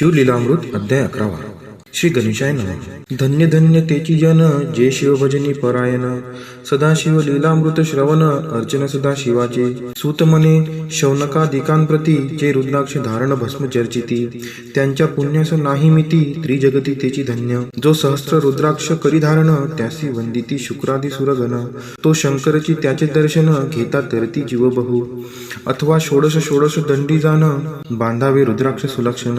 शिवलीलामृत अध्याय 11. श्री गणेशाय नमः. धन्य धन्य तेची जन जे शिवभजनी परायण. सदाशिव लीलामृत श्रवण अर्चन सदा शिवाचे. सूत मने शौनकादिकांप्रती जे रुद्राक्ष धारण भस्म चर्चिती. त्यांच्या पुण्यास नाही मिती त्रिजगती तेची धन्य. जो सहस्त्र रुद्राक्ष करी धारण त्यासी वंदिती शुक्रादी सुरगण. तो शंकरची त्याचे दर्शन घेता तरती जीव बहु. अथवा षोडश षोडश दंडी जाण बांधावे रुद्राक्ष सुलक्षण.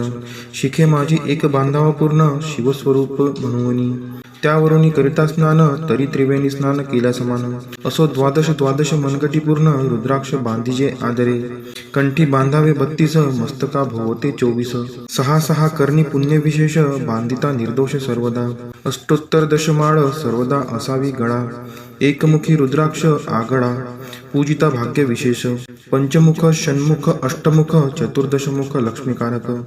शिखे माझी एक बांधावा पूर्ण शिवस्वरूप म्हणूनी. त्यावरून करिता स्नान तरी त्रिवेणी स्नान केल्या समान. असो द्वादश द्वादश मनगटी पूर्ण रुद्राक्ष बांधिजे आदरे. कंठी बांधावे 32 मस्तका भोवते 24. सहा सहा करणी पुण्य विशेष बांधिता निर्दोष सर्वदा. अष्टोत्तर दशमाळ सर्वदा असावी गळा. एकमुखी रुद्राक्ष आगळा पूजिता भाग्य विशेष. पंचमुख षण्मुख अष्टमुख चतुर्दशमुख लक्ष्मीकारक.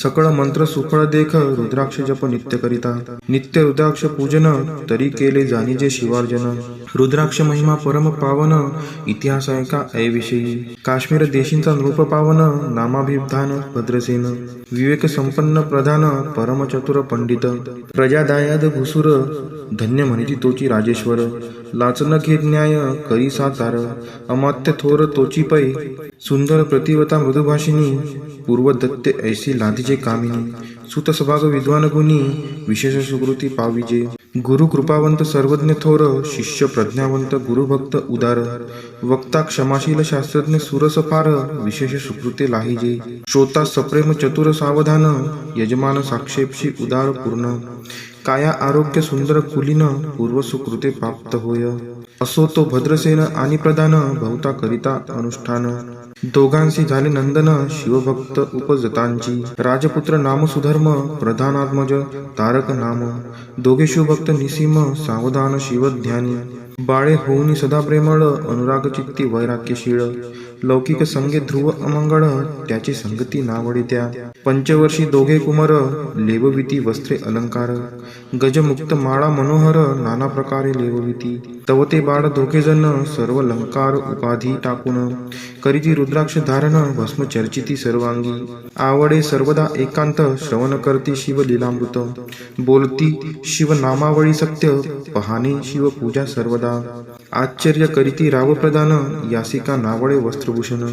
सकळ मंत्र सुफळ देख रुद्राक्ष जप नित्य करिता. नित्य रुद्राक्ष पूजन तरी केले जाणीजे शिवार्जन. रुद्राक्ष महिमा परम पावन इतिहास ऐका ऐविषयी. काश्मीर देशींचा नृप पावन नामाभिधान भद्रसेन. विवेक संपन्न प्रधान परम चतुर पंडित. प्रजादायाद भुसुर धन्य म्हणती तोची राजेश्वर. लाचन घेत न्याय करी सातार अमात्य थोर तोची पै. सुंदर प्रतिवता मृदुभाषिनी पूर्वदत्ते ऐसी लादीचे कामिनी. सुत सभाग विद्वान गुणी विशेष सुकृती पाविजे. गुरु कृपावंत सर्वज्ञ थोर शिष्य प्रज्ञावंत गुरुभक्त उदार. वक्ता क्षमाशील शास्त्रज्ञ सुरस फार विशेष सुकृते लाहिजे. श्रोता सप्रेम चतुर सावधान यजमान साक्षेपशी उदार पूर्ण. काया आरोग्य सुंदर कुलीन पूर्व सुकृते प्राप्त होय. असो तो भद्रसेन आणि प्रधान भवता करिता अनुष्ठान. दोघांशी झाले नंदन शिवभक्त उपजतांची. राजपुत्र नाम सुधर्म प्रधानात्मज तारक नाम. दोघे शिवभक्त निसीम सावधान शिवध्यानी. बाळे होऊनी सदा प्रेमळ अनुराग चित्ती वैराग्यशीळ. लौकिक संगे ध्रुव अमंगळ त्याची संगती नावडी त्या. पंचवर्षी दोघे कुमार लेवविती वस्त्रे अलंकार. गजमुक्त माळा मनोहर नाना प्रकारे लेवविती. तवते बाळ दोघे जण सर्व अलंकार उपाधी टाकून. करीती रुद्राक्ष धारण भस्म चर्चिती सर्वांगी. आवडे सर्वदा एकांत श्रवण करती शिव लीलामृत. बोलती शिव नामावळी सत्य पहाणी शिव पूजा सर्वदा. आश्चर्य करीती राव प्रदान यासिका नावळे वस्त्रभूषण.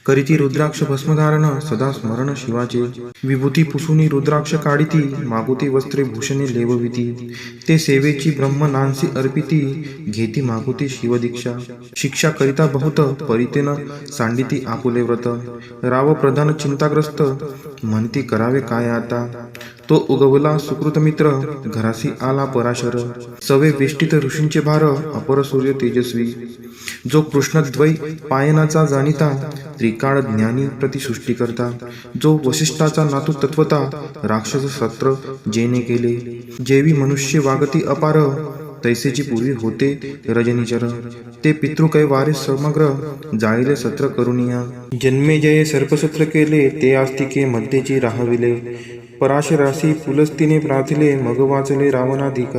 करीती रुद्राक्ष भस्मधारण सदा स्मरण शिवाचे. विभूती पुसुनी रुद्राक्ष काढिती मागुती वस्त्रे भूषणे लेवविती. ते सेवेची ब्रह्म नांसी अर्पिती घेती मागुती शिवदीक्षा. शिक्षा करिता बहुत परितेन सांडिती आपुले व्रत. राव प्रधान चिंताग्रस्त म्हणती करावे काय आता. तो उगवला सुकृत मित्र घरासी आला पराशर. सवे वेष्टित ऋषींचे भार अपर सूर्य तेजस्वी. जो कृष्णद्वै पायनाचा जाणिता त्रिकाळ ज्ञानी प्रतिसृष्टी करता. जो वसिष्ठाचा नातू तत्वता राक्षस सत्र जेने केले. जेवी मनुष्य वागती अपार तैसेची पूर्वी होते रजनीचर. ते पितृकै वारे समग्र जाळीले सत्र करुनिया. जन्मे जये सर्पसत्र केले ते आस्तिके मध्येची राहविले. पराशरासी पुलस्तीने प्राथिले मग वाचले रावणाधिक.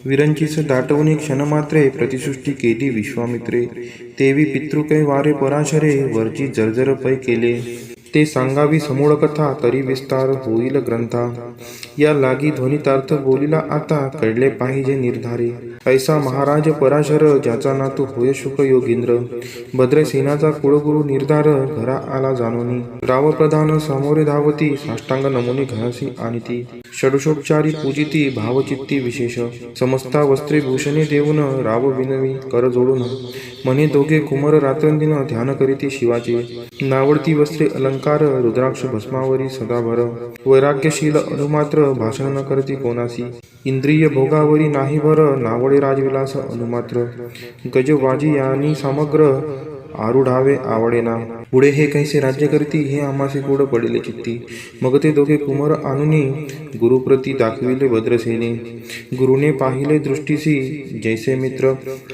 विरंचीस दाटवणी क्षणमात्रे प्रतिसृष्टी केली विश्वामित्रे. तेवी पितृकै वारे पराशरे वरची जर्जर पै केले. ते सांगावी समूळ कथा तरी विस्तार होईल ग्रंथा. या लागी ध्वनितार्थ बोलिला आता कळले पाहिजे निर्धारे. ऐसा महाराज पराशर ज्याचा नातू होय शुक योगींद्र. भद्रसेनाचा कुळगुरु निर्धार घरा आला जाणोनी. राव प्रधान समोरे धावती साष्टांग नमुनी घरासी आणिती. षडशोपचारी पूजिती भावचित्ती विशेष. समस्ता वस्त्रे भूषणे देऊन राव विनवी कर जोडून. म्हणे दोघे कुमार रात्रंदिन ध्यान करीती शिवाचे. नावडती वस्त्रे अलंकार रुद्राक्ष भस्मावरी सदाभर. वैराग्यशील अनुमात्र भाषण न करती कोणासी. इंद्रिय भोगावरी नाही भर नावडे राजविलास अनुमात्र. गजवाजी यांनी समग्र आरुढावे आवडेना. पुढे हे कैसे राज्य करती हे आम्हासे गोड पडिले चित्ती. मग ते दोघे कुमार आणुनी गुरुप्रती दाखविले भद्रसेने. गुरुने पाहिले दृष्टीसी जैसे मित्र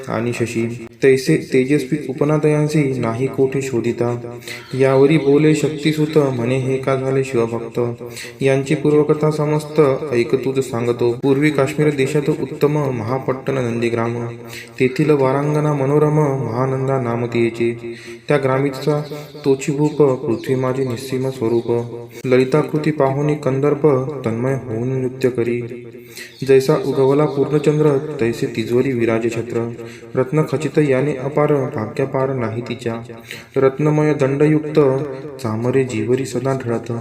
आणि शशी. तैसे तेजस्वी उपनादयांसी नाही कोठे शोधिता. यावरी बोले शक्तिसुत म्हणे हे का झाले शिवभक्त. यांची पूर्वकथा समस्त ऐक तुझ सांगतो. पूर्वी काश्मीर देशात उत्तम महापट्टण नंदीग्राम. तेथील वारांगना मनोरम महानंदा नाम तिचे. त्या ग्रामीचा तोची भूप पृथ्वी माझी निस्सीम स्वरूप ललिताकृती पाहुनी कंदर्प तन्मय होऊन नृत्य करी जैसा उगवला पूर्णचंद्र तैसे तिजोरी विराजे छत्र रत्न खचित याने अपार भाग्यपार नाही तिच्या रत्नमय दंडयुक्त चामरे जीवरी सदा ढळत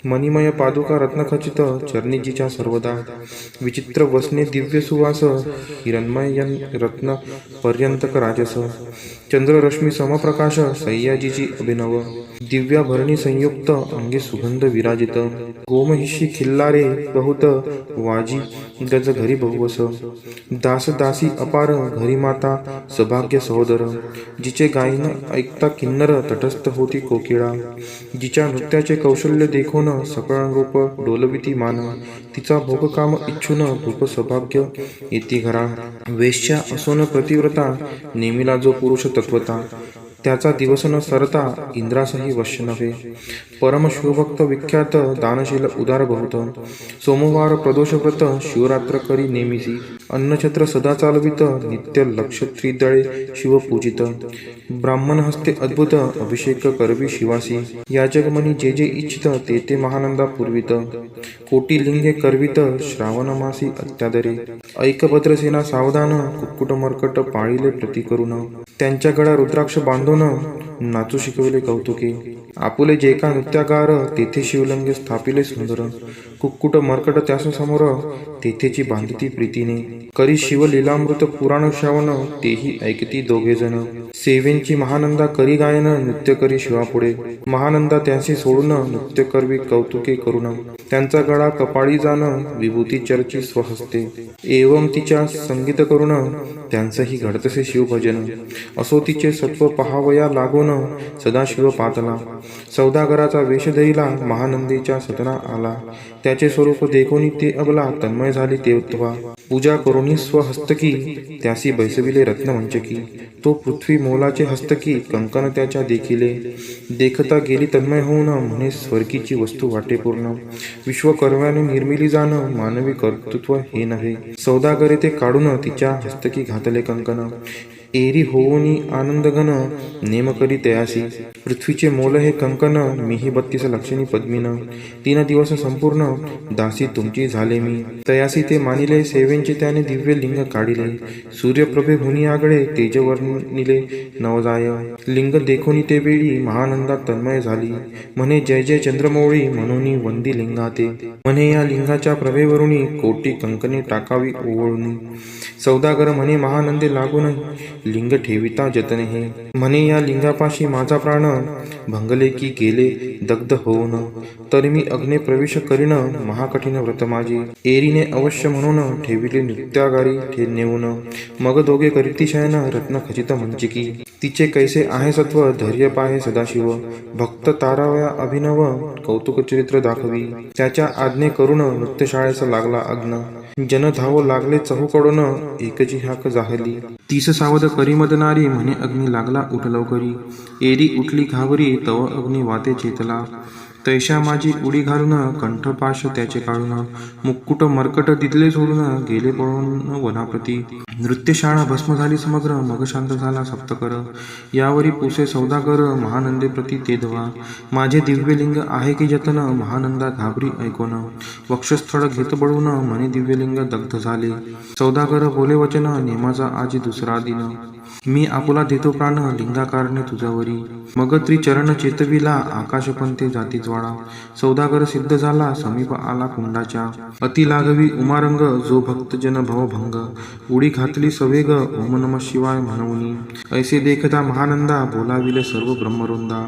मणिमय पादुका रत्नखचित चरणीजीच्या सर्वदा विचित्र वसने दिव्य सुवास हिरणमय रत्न पर्यंतक राजस चंद्ररश्मी समप्रकाश सह्याजीची अभिनव दिव्याभरणी संयुक्त अंगे सुगंध विराजित गोमहिषी खिल्लारे बहुत वाजी गज घरी बहुवस दास दासी अपार घरी माता सभाग्य सहोदर जिचे गायन ऐकता किन्नर तटस्थ होती कोकिळा जिच्या नृत्याचे कौशल्य देखून सकळ रूप डोलविती मान तिचा भोगकाम इच्छुन भूप सौभाग्य येती घरा वेश्या असोन प्रतिव्रता नेमिला जो पुरुष तत्वता त्याचा दिवस न सरता इंद्रासही वश्य नव्हे परम शिवभक्त विख्यात दानशील उदार बहुत सोमवार प्रदोषव्रत शिवरात्र करी नेमिसी अन्नछत्र सदा चालवित नित्य लक्ष त्रिदळे शिव पूजित ब्राह्मण हस्ते अद्भुत अभिषेक करवी शिवासी याजगमनी जे जे इच्छित ते ते महानंदा पूर्वित कोटी लिंगे करवित श्रावण मासी अत्यादरे ऐकभद्रसेना सावधान कुक्कुट मर्कट पाळिले प्रति करून त्यांच्या गळा रुद्राक्ष बांधून नाचू शिकविले कौतुके आपुले जे का नृत्यागार तेथे शिवलिंगे स्थापिले सुंदर कुक्कुट मर्कट त्यास समोर तेथेची बांधिती प्रीतीने करी शिव लीलामृत पुराण श्रवण तेही ऐकती दोघे जण सेवेंची महानंदा करी गायन नृत्य करी शिवापुढे महानंदा त्यांशी सोडून नृत्य करवी कौतुके करून त्यांचा गळा कपाळी जाण विभूती चर्ची स्वहस्ते एवं तिच्या संगीत करून त्यांचंही घडतसे शिवभजन असो तिचे सत्व पहावया लागून सदाशिव पातला सौदागराचा वेश धैला महानंदीच्या सदना आला त्याचे स्वरूप देखोनी ते अबला तन्मय झाली तेव्हा पूजा करुणी स्वहस्तकी त्यासी बैसविले रत्नमंचकी तो पृथ्वी मोलाचे हस्तकी कंकन त्याच्या देखिले देखता गेली तन्मय होऊन म्हणे स्वर्गीची वस्तू वाटे पूर्ण विश्वकर्म्याने निर्मिली जाण मानवी कर्तृत्व हे नव्हे सौदागरे ते काढून तिच्या हस्तकी घातले कंकन एरी होऊनी आनंदघन नेम करी तयासी पृथ्वीचे मोल हे कंकन मीही 32 लक्षणी पद्मीन 3 दिवस संपूर्ण दासी तुमची झाले मी तयासी ते मानिले सेवेंचे त्याने दिव्य लिंग काढिले सूर्यप्रभे हुनी आगळे तेजवर्णिले नवजाय लिंग देखोनी ते वेळी महानंदात तन्मय झाली म्हणे जय जय चंद्रमौळी म्हणून वंदी लिंगाते म्हणे या लिंगाच्या प्रभेवरुणी कोटी कंकणे टाकावी ओवळून सौदागर म्हणे महानंदे लागून लिंग ठेविता जतने हे म्हणे या लिंगापाशी माझा प्राण भंगले की गेले दग्ध होऊन तर मी अग्ने प्रवेश करीन महाकठीण व्रत माझी एरीने अवश्य म्हणून ठेविले नृत्यागारी नेऊन मग दोघे करीती शयन रत्न खचित मंचिकी तिचे कैसे आहे सत्व धैर्य पाहे सदाशिव भक्त तारावया अभिनव कौतुक चरित्र दाखवी त्याच्या आज्ञे करून नृत्यशाळेस लागला अग्न जन धावो लागले चहूकडून एकची हाक जाहली 30 सावध करी मदनारी म्हणे अग्नी लागला उठ लवकरी एरी उठली घावरी तव अग्नी वाते चेतला तैशा माझी उडी घालून कंठपाश त्याचे काढून मुक्कुट मर्कट दिदले सोडून गेले पळून वनाप्रती नृत्यशाळा भस्म झाली समग्र मग शांत झाला सप्तकर यावरी पुसे सौदागर महानंदे प्रती ते धवा माझे दिव्यलिंग आहे की जतन महानंदा घाबरी ऐकोन वक्षस्थळ घेत बळून म्हणे दिव्यलिंग दग्ध झाले सौदागर बोले वचन नेमाचा आजी दुसरा दिन मी आपुला देतो प्राण लिंगाकारणे तुझ्यावरी मग त्रिचरण चेतविला आकाशपंथे जाती ज्वाळा सौदागर सिद्ध झाला समीप आला कुंडाच्या अति लागवी उमारंग जो भक्तजन भवभंग उडी घातली सवेग ओम नमः शिवाय म्हणूनी ऐसे देखता महानंदा बोलाविले सर्व ब्रह्मवृंदा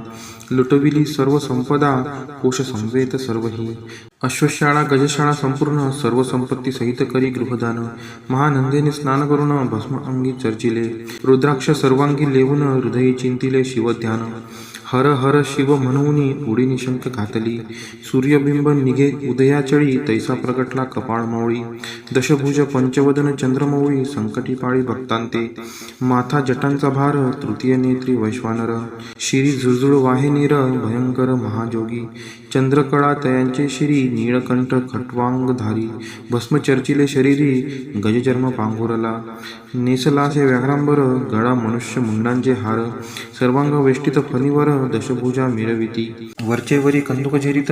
लुटविली सर्व संपदा कोश संवेत सर्वही अश्वशाळा गजशाळा संपूर्ण सर्व संपत्ती सहित करी गृहदान महानंदेने स्नान करून भस्म अंगी चर्चिले रुद्राक्ष सर्वांगी लेवून हृदयी चिंतिले शिवध्यान हर हर शिव म्हणून उडी निशंक घातली सूर्यबिंब निघे उदयाचळी तैसा प्रगटला कपाळ मौळी दशभुज पंचवदन चंद्रमौळी संकटी पाळी भक्तांते माथा जटांचा भार तृतीय नेत्री वैश्वानर शिरी झुळझुळ वाहे नीर भयंकर महाजोगी चंद्रकळा तयांचे शिरी, नीळकंठ खट्वांगधारी, भस्म चर्चिले शरीरी, गजचर्म पांघोरला, नेसलासे व्याघ्रांबर, गळा मनुष्य मुंडांचे हार, सर्वांग वेष्टित फणीवर, दशभुजा मिरविती, वरचे वरी कंदुक झेरित,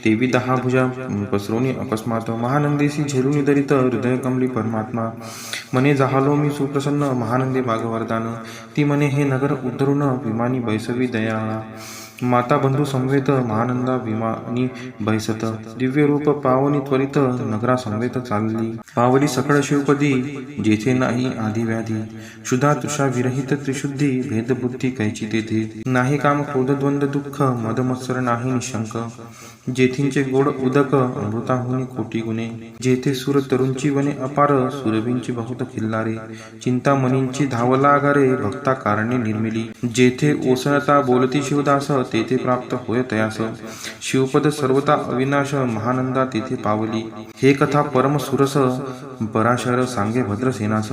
तेवी 10 भुजा पसरवणी अकस्मात, महानंदेसी झेलून दरित, हृदय कमली परमात्मा, मने जाहलो मी सुप्रसन्न, महानंदे भागवरदान, ती मने हे नगर उद्धरून, विमानी बैसवी दयाळा, माता बंधू समवेत, महानंदा विमानी बैसत, दिव्य रूप पावनी त्वरित, नगरा समवेत चालली, पावली सकळ शिवपदी, जेथे नाही आधी व्याधी, क्षुधा तृषा विरहित त्रिशुद्धी, भेदबुद्धी कैची तेथे, नाही काम क्रोध द्वंद्व दुःख, मदमत्सर नाही निशंक, जेथींचे गोड उदक, अमृताहुनी कोटी गुणे, जेथे सुर तरुंची वने अपार, सुरवींची बहुत खिल्लारे, चिंतामणींची धावला आगारे, भक्ता कारणे निर्मिली, जेथे ओसळता बोलती शिवदास, तेथे प्राप्त होय तयास, शिवपद सर्वता अविनाश, महानंदा तेथे पावली, हे कथा परम सुरस, पराशर सांगे भद्रसेनास,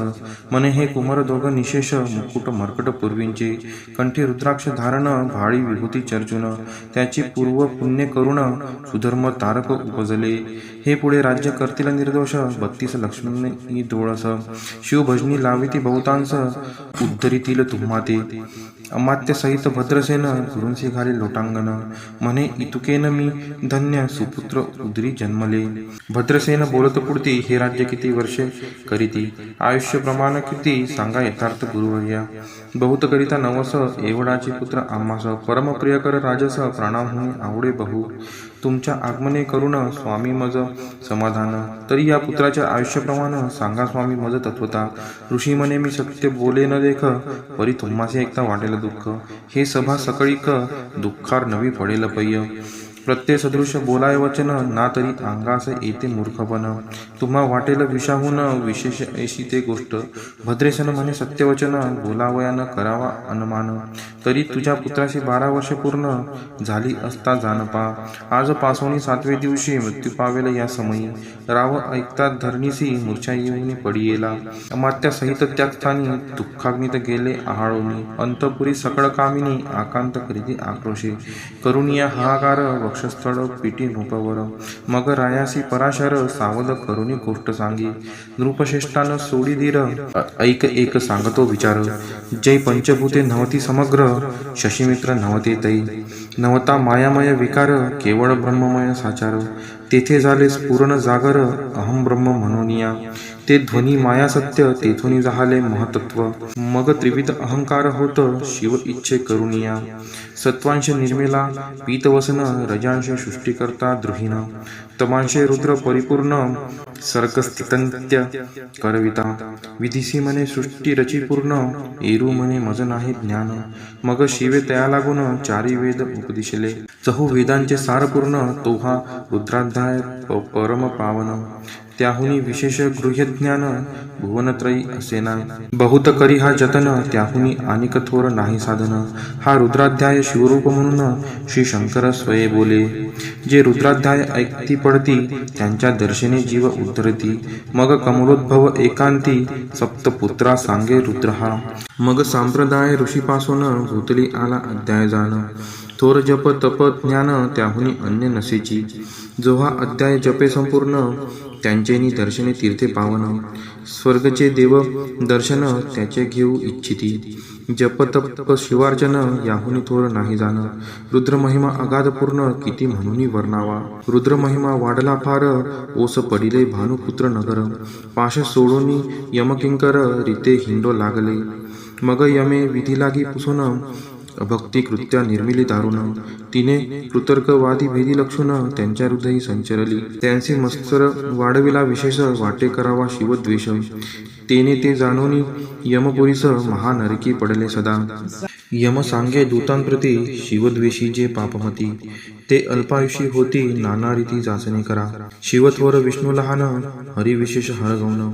मने हे कुमार दोघ निशेष, मुकुट मर्कट पूर्वींचे, कंठी रुद्राक्ष धारण, भाळी विभूती चर्चून, त्याची पूर्व पुण्य करुण, सुधर्म तारक उपजले, हे पुढे राज्य करतील निर्दोष, 32 लक्ष्मी डोळस, शिवभजनी लाविती बहुतांस, उद्धरितील तुम्हा ते, अमात्य सहित भद्रसेन, गुरुंसी घाली लोटांगण, म्हणे इतुकेन मी धन्य, सुपुत्र उदरी जन्मले, भद्रसेन बोलत पुढती, हे राज्य किती वर्षे करीती, आयुष्य प्रमाण किती, सांगा यथार्थ गुरुवर्या, बहुत करिता नवस, एवढाचे पुत्र आम्हास, परम प्रियकर राजस, प्राणाहुनी आवडे बहु, तुमच्या आगमने करुण, स्वामी मज समाधान, तरी या पुत्राच्या आयुष्यप्रमाण, सांगा स्वामी मज तत्वता, ऋषी म्हणे मी सत्य बोले न देख, परी तुम्हासे एकता वाटेल दुःख, हे सभा सकळीक, दुःखार नवी पडेल पय्य, प्रत्यय सदृश बोलाय वचन, ना तरी अंगास येते मूर्खपण, तुम्हा वाटेल विषाहून, विशेष ऐशी ते गोष्ट, भद्रेशन म्हणे सत्यवचन, बोलावया न करावा अनुमान, तरी तुझ्या पुत्राशी 12 वर्ष पूर्ण झाली असता जानपा, आज पासोनी 7वे दिवशी मृत्यू पावेल या समयी, राव ऐकतात धरणीसी, मूर्छा येऊनी पडियेला, अमात्या सहित त्या स्थानी, दुःखाग्नीत गेले आहाळोनी, अंतपुरी सकळ कामिनी, आकांत करीती आक्रोशे, करुनिया हाहाकार, वक्षस्थळ पिटी नृपवर, मग रायासी पराशर, सावध करुणी गोष्ट सांगी, नृपश्रेष्ठान सोडी धीर, ऐक एक सांगतो विचार, जय पंचभूते नव्हती समग्र, शशीमित्र नव्हते तै, नवता मायामय विकार, केवळ ब्रह्ममय साचार, तेथे झाले स्फुरण जागर, अहम ब्रह्म म्हणूनिया, ते ध्वनी माया सत्य, तेथून झाले महतत्व, मग त्रिविध अहंकार होत, शिव इच्छे करुनिया, सत्वांश निर्मिला पीतवसन, रजांश सृष्टीकर्ता द्रुहीन, तमांशे रुद्र परिपूर्ण, सर्गस्थितंत्य करविता, विधिसी म्हणे सृष्टी रची पूर्ण, एरू म्हणे मज नाही ज्ञान, मग शिवे तया लागून, चारी वेद उपदिशले, चहू वेदांचे सार पूर्ण, तो हा रुद्राध्याय परम पावन, त्याहुनी विशेष गृह्यज्ञान, भुवनत्रयी असेना, बहुत करी हा जतन, त्याहुनी आणि कठोर नाही साधन, हा रुद्राध्याय शिवरूप म्हणून, श्री शंकर स्वये बोले, जे रुद्राध्याय ऐकती पडती, त्यांच्या दर्शने जीव उद्धरती, मग कमलोद्भव एकांती, सप्तपुत्रा सांगे रुद्र हा, मग संप्रदाय ऋषीपासून, भूतली आला अध्याय जाण, थोर जप तप ज्ञान, त्याहुनी अन्य नसेची, जो हा अध्याय जपे संपूर्ण, त्यांचेनी दर्शने तीर्थे पावन, स्वर्गचे देव दर्शन, त्याचे घेऊ इच्छिती, जप तप शिवार्चन, याहुनी थोर नाही जाण, रुद्र महिमा अगाध पूर्ण, किती म्हणून वर्णावा, रुद्र महिमा वाढला फार, ओस पडिले भानुपुत्र नगर, पाश सोडून यमकिंकर, रीते हिंडो लागले, मग यमे विधी लागी पुसून, अभक्ती कृत्या निर्मिली दारुण, तिने कृतर्कवादी भेदी लक्षण, त्यांच्या हृदयी संचरली, त्यांचे मत्सर वाढविला विशेष, वाटे करावा शिवद्वेष, तेने ते जाणून यमपुरीस, महानरकी पडले सदा, यम सांगे दूतांप्रती, शिवद्वेषी जे पापमती, ते अल्पायुषी होती, नाना रीती जाचणे करा, शिवत्वर विष्णू लहान, हरिविशेष हरगवण,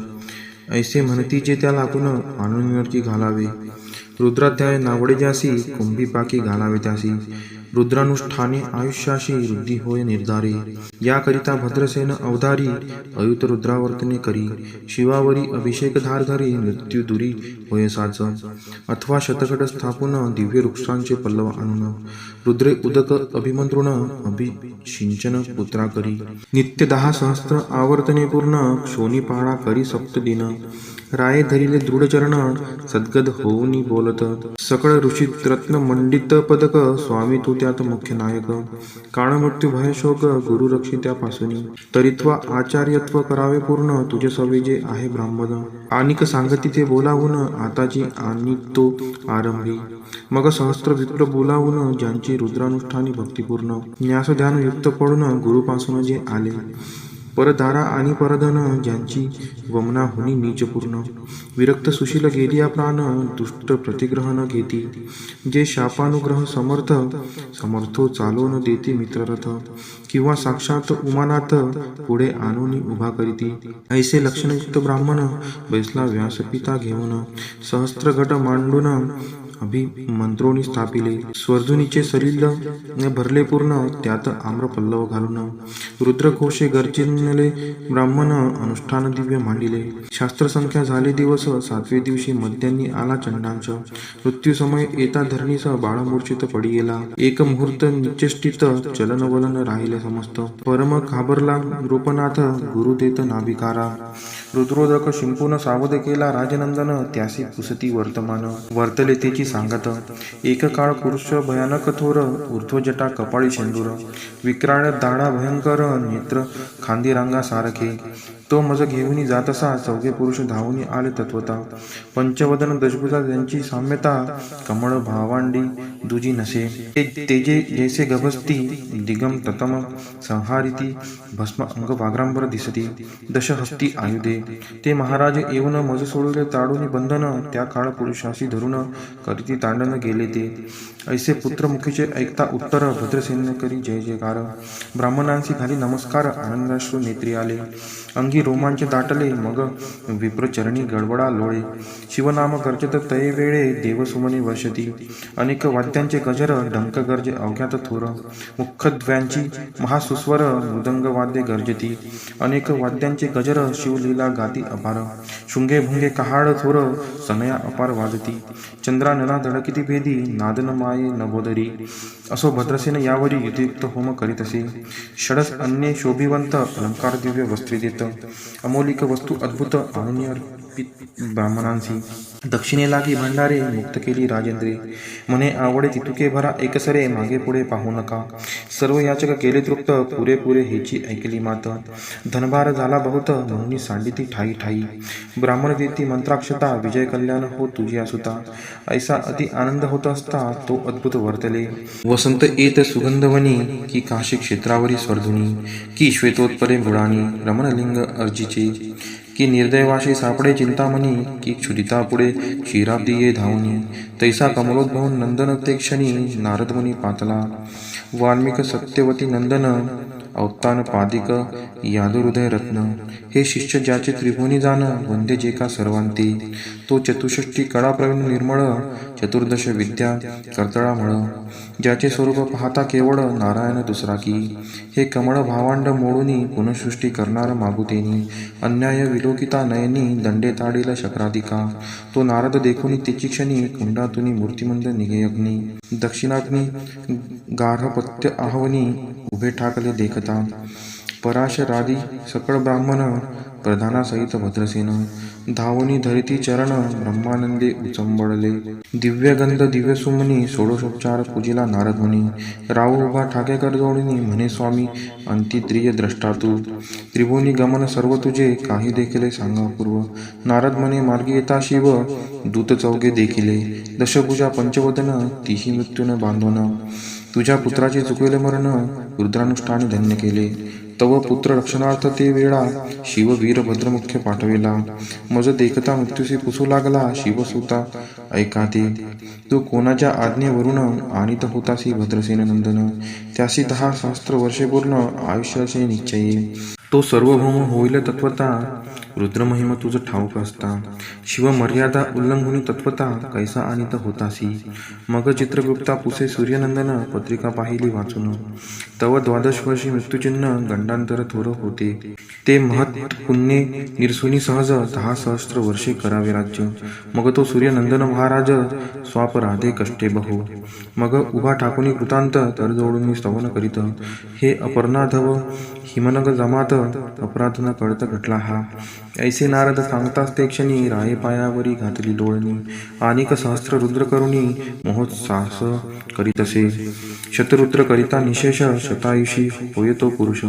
ऐसे म्हणती जे त्या लागून, आणून घालावे, रुद्राध्याय नावडे ज्यासी, कुंभी पाकी घालावे त्यासी, रुद्रानुष्ठाने आयुष्याशी वृद्धी होय निर्धारी. याकरिता भद्रसेन अवधारी अयुत रुद्रावर्तने करी. शिवावरी अभिषेक धार धरी मृत्यू दुरी होय साच. अथवा शतकट स्थापून दिव्य वृक्षांचे पल्लव आणून रुद्रे उदक अभिमंत्रुण अभिषिंचन पुत्रा करी. नित्य 10 सहस्त्र आवर्तने पूर्ण क्षोणी पाळा करी सप्तदिन. राये धरिले दृढ चरण सद्गद होऊनी बोलत. सकळ ऋषीत रत्न मंडित पदक स्वामी तू त्यात मुख्य नायक. काळ मृत्यू भय शोक गुरु रक्षी त्यापासूनी. तरित्वा आचार्यत्व करावे पूर्ण तुझे सवे जे आहे ब्राह्मण. आनिक सांगती ते बोलावून आताची आणि तो आरंभी. मग सहस्त्र विप्र बोलावून ज्यांची रुद्रानुष्ठानी भक्तिपूर्ण. न्यास ध्यान युक्त पडून गुरुपासून जे आले. परधारा आणि परधन ज्यांची वमना हुनी नीचपूर्ण. विरक्त सुशील गेलिया प्राण दुष्ट प्रतिग्रहण घेती. जे शापानुग्रह समर्थो चालवून देती मित्ररथ. किंवा साक्षात उमानाथ पुढे आणून उभा करीती. ऐसे लक्षणयुक्त ब्राह्मण बैसला व्यासपिता घेऊन. सहस्त्र घट मांडून अभिमंत्रोणी स्थापिले. स्वर्धुनीचे सलिल भरले पूर्ण त्यात आम्रपल्लव घालून. रुद्रघोषे गर्जिनले ब्राह्मण अनुष्ठान दिव्य मांडिले. शास्त्रसंख्या झाले दिवस 7वे दिवशी मध्यान्नी आला चंडांश. मृत्यू समय येता धरणीस बाळमूर्छित पडी गेला. एक मुहूर्त निचेष्टित चलन वलन राहिले समस्त. परम घाबरला नृपनाथ गुरु देत नाभिकारा. रुद्रोदक शिंपून सावध केला राजनंदन. त्यासी पुसती वर्तमान वर्तले तेची सांगत. एक काळ पुरुष भयानक थोर ऊर्ध्वजटा कपाळी शेंदूर. विक्राळ दाढा भयंकर नेत्र खांदी रांगा सारखे. तो मज घेऊनी जातसा चौघे पुरुष धावून आले तत्वता. पंचवदन दशभुजा त्यांची साम्यता. कमळ भावांडी दुजी नसे. तेजे जैसे गभस्ती दिगम ततम संहारिती. भस्म अंग वाग्रांबर दिसती. दशहस्ती आयुधे. ते महाराज येऊन मज सोडले ताडून बंधन. त्या काळ पुरुषाशी धरून करीती तांडन गेले ते. ऐसे पुत्र मुखीचे ऐकता उत्तर भद्रसेन करी जय जयकार. ब्राह्मणांशी खाली नमस्कार आनंदाश्रू नेत्री आले. अंगी रोमांच दाटले मग विप्रचरणी गडबडा लोळे. शिवनाम गर्जत तये वेळे देवसुमने वर्षती. अनेक वाद्यांचे गजर डंक गर्जे अवघ्यात थोर. मुखद्व्यांची महासुस्वर मृदंग वाद्ये गर्जती. अनेक वाद्यांचे गजर शिवलीला गाती अपार. शुंगे भुंगे कहाड थोर सनया अपार वाजती. चंद्रानना धडकिती भेदी नादन माये नभोदरी. असो भद्रसेन यावरी युतियुक्त होम करीतसे. षडस अन्ये शोभिवंत अलंकार दिव्य वस्त्री देत. अमोलिक वस्तू अद्भुत आणून अर्पित ब्राह्मणांसी. दक्षिणे लागी भंडारे मुक्त केली राजेंद्रे. म्हणे आवडे तितुके भरा एकसरे मागे पुढे पाहू नका. सर्व याचक केले तृप्त पुरेपुरे हेची ऐकली मात. धनभार झाला बहुत म्हणून सांडिती ठाई ठाई. ब्राह्मण देती मंत्राक्षता विजय कल्याण हो तुझी असुता. ऐसा अति आनंद होत असता तो अद्भुत वर्तले. वसंत येत सुगंधवनी की काशी क्षेत्रावरी स्वर्धुनी. की श्वेतोत्परे मृडानी रमणलिंग अर्जीचे. की निर्दैवाशी सापडे चिंतामणी. की क्षुदिता पुढे क्षीराब्दी ये धावनी. तैसा कमलोद्भव नंदन ते क्षणी नारदमुनी पातला. वाल्मिक सत्यवती नंदन अवतान पादिक यादुहृदय रत्न. हे शिष्य ज्याचे त्रिभुवनी जाण वंदे जे का सर्वांती. तो चतुष्षष्टी कळा प्रवीण निर्मळ. चतुर्दश विद्या कर्तळामळ. ज्याचे स्वरूप पाहता केवळ नारायण दुसरा की. हे कमळ भावांड मोडूनी पुनःसृष्टी करणार मागुतेनी. अन्याय विलोकिता नयनी दंडे ताडील शक्राधिका. तो नारद देखुनी तेची क्षणी कुंडातुनी मूर्तिमंद निघे अग्नी. दक्षिणाग्नी गार्हपत्य आहवनी उभे ठाकले देखता. पराशरादी सकळ ब्राह्मण प्रधानासहित भद्रसेन. धावनी धरिती चरण ब्रह्मानंदे उचंबळले. दिव्यगंध दिव्यसुमनी षोडशोपचार पूजिला नारदमुनी. राव उभा ठाकेकर जोडणी म्हणे स्वामी अंतित्रिय द्रष्टा तू. त्रिभुवनी गमन सर्व तुझे काही देखील सांगा पूर्व. नारद म्हणे मार्गी येता शिव दूत चौघे देखिले. दशभुजा पंचवदन तीही मृत्यून बांधवना. तुझ्या पुत्राचे चुकवेले मरण रुद्रानुष्ठाने धन्य केले. तव पुत्र रक्षणार्थ ते वेळा शिव वीर भद्रमुख्य पाठविला. मज देखता मृत्यूशी पुसू लागला शिवसुता ऐका ते. तू कोणाच्या आज्ञेवरून आणीत होतासी भद्रसेन नंदन. त्यासी 10 सहस्त्र वर्षे पूर्ण आयुष्याचे निश्चये. तो सार्वभौम होईल तत्वता, रुद्रमहिमा तुझ ठाऊक असता. शिव मर्यादा उल्लंघुनी तत्वता, कैसा अनित होतासी. मग चित्रगुप्ता पुसे सूर्यनंदन, पत्रिका पाहिली वाचून. तव 12 वर्षी मृत्यूचिन्ह, गंडांतर थोर होते. ते महत् पुण्ये निरसुनी सहज, 10 सहस्त्र वर्षे करावे राज्य. मग तो सूर्यनंदन महाराज, स्वापराधे कष्टे बहु. मग उभा ठाकुनी कृतांत, तर जोडून स्तवन करीत. हे अपर्णाधव हिमनग जमात, अपराध न कळत घटला हा. ऐसे नारद सांगताच ते क्षणी, राये पायावरी घातली डोळणी. अनेक सहस्त्र रुद्र करुणी, महोत्सास करीतसे. शतरुद्र करिता निशेष, शतायुषी होय तो पुरुष.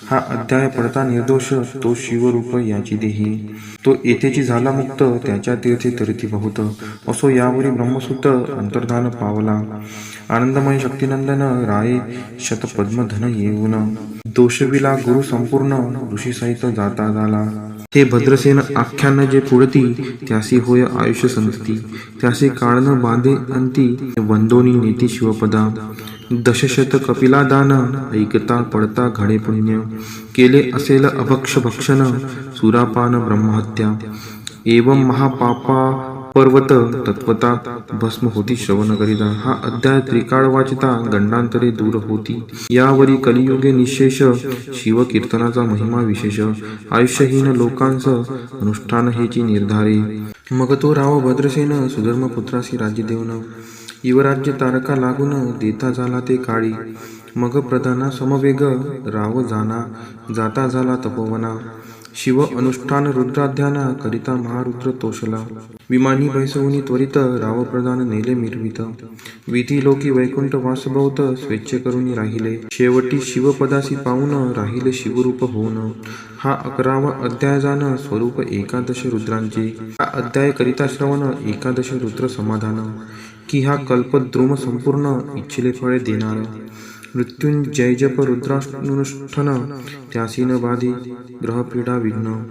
हा अध्याय पडता निर्दोष, तो शिवरूप याची देही. तो येथेची झाला मुक्त, त्याच्या तीर्थे तरती बहुत. असो यावरी ब्रह्मसूत, अंतर्धान पावला. आनंदमय शक्तिनंदन, राये शतपद्मधन येऊन. दोषविला गुरु संपूर्ण, ऋषीसहित जाता झाला. हे भद्रसेन आख्यान जे पुढती, त्यासी होय आयुष्य संतती. त्यासी काळ न बांधे अंती, वंदोनी नेती शिवपदा. दशशत कपिला दान, ऐकता पडता घडे पुण्य. केले असेल अभक्ष भक्षण, सुरापान ब्रह्महत्या. एवं महापापा पर्वत, तत्वता भस्म होती श्रवण करिता. हा अध्याय त्रिकाळ वाचिता, गंडांतरे दूर होती. यावरी कलियुगे निशेष, शिवकीर्तनाचा महिमा विशेष. आयुष्यहीन लोकांस, अनुष्ठान हेची निर्धारे. मग तो राव भद्रसेन, सुधर्म पुत्रासी राज्य देऊन. युवराज्य तारका लागून, देता झाला ते काळी. मग प्रधाना समवेग, राव जाता झाला तपोवना. शिव अनुष्ठान रुद्राध्याना, करिता महारुद्र तोषला. विमानी बैसवूनी त्वरित, राव प्रधान नेले मिरवित. विधी लोकी वैकुंठ वासभवत, स्वेच्छे करुनी राहिले. शेवटी शिवपदासी पाऊन, राहिले शिवरूप होऊन. हा 11वा अध्याय जाण, स्वरूप 11 रुद्रांचे. हा अध्याय करिता श्रवण, 11 रुद्र समाधान. की हा कल्पद्रुम संपूर्ण, इच्छिले फळे देणार. मृत्युंजय जप रुद्रानुष्ठन, त्यासी न बाधी ग्रहपीडा विघ्न.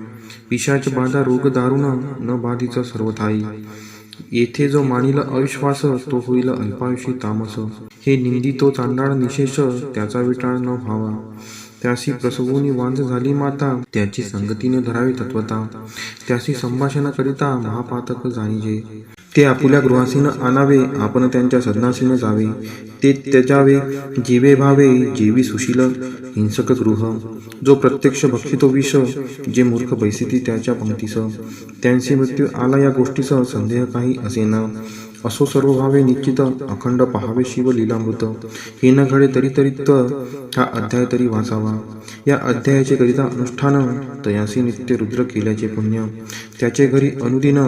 पिशाच बाधा रोग दारुण, न बाधीचा सर्वथाई. येथे जो मानिल अविश्वास, तो होईल अल्पायुषी तामस. हे निंदी तो चांडाळ निशेष, त्याचा विटाळ न व्हावा. त्यासी प्रसवूनी वांझ झाली माता, त्याची संगतीने धरावी तत्वता. त्यासी संभाषण करिता, महापातक जाणीजे. ते आपुल्या गृहासीन आणावे, आपण त्यांच्या सदनासीन जावे. ते त्यजावे जीवे भावे, जेवी सुशील हिंसक गृह. जो प्रत्यक्ष भक्षितो विष, जे मूर्ख बैसिती त्याच्या पंक्तीस. त्यांची मृत्यू आला या गोष्टीस, संदेह काही असेना. असो सर्व भावे निश्चित, अखंड पहावे शिव लीलामृत. हे न घडे तरी हा अध्याय तरी वाचावा. या अध्यायाचे करिता अनुष्ठान, तयासी नित्य रुद्र केल्याचे पुण्य. त्याचे घरी अनुदिन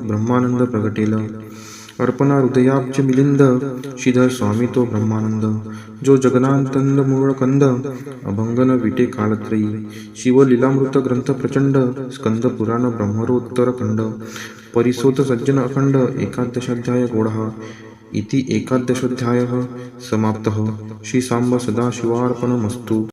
ब्रह्मानंद प्रगटेल. अर्पणा हृदयाब्ज मिलिंद, श्रीधर स्वामी तो ब्रह्मानंद. जो जगनांतंद मूळकंद, अभंगन विटे काळत्रयी. शिव लीलामृत ग्रंथ प्रचंड, स्कंद पुराण ब्रह्मरोत्तर खंड. परिसोत सज्जन अखंड, 11 गोढा. इति 11 समाप्तः. श्री सांब सदाशिवार्पणमस्तु.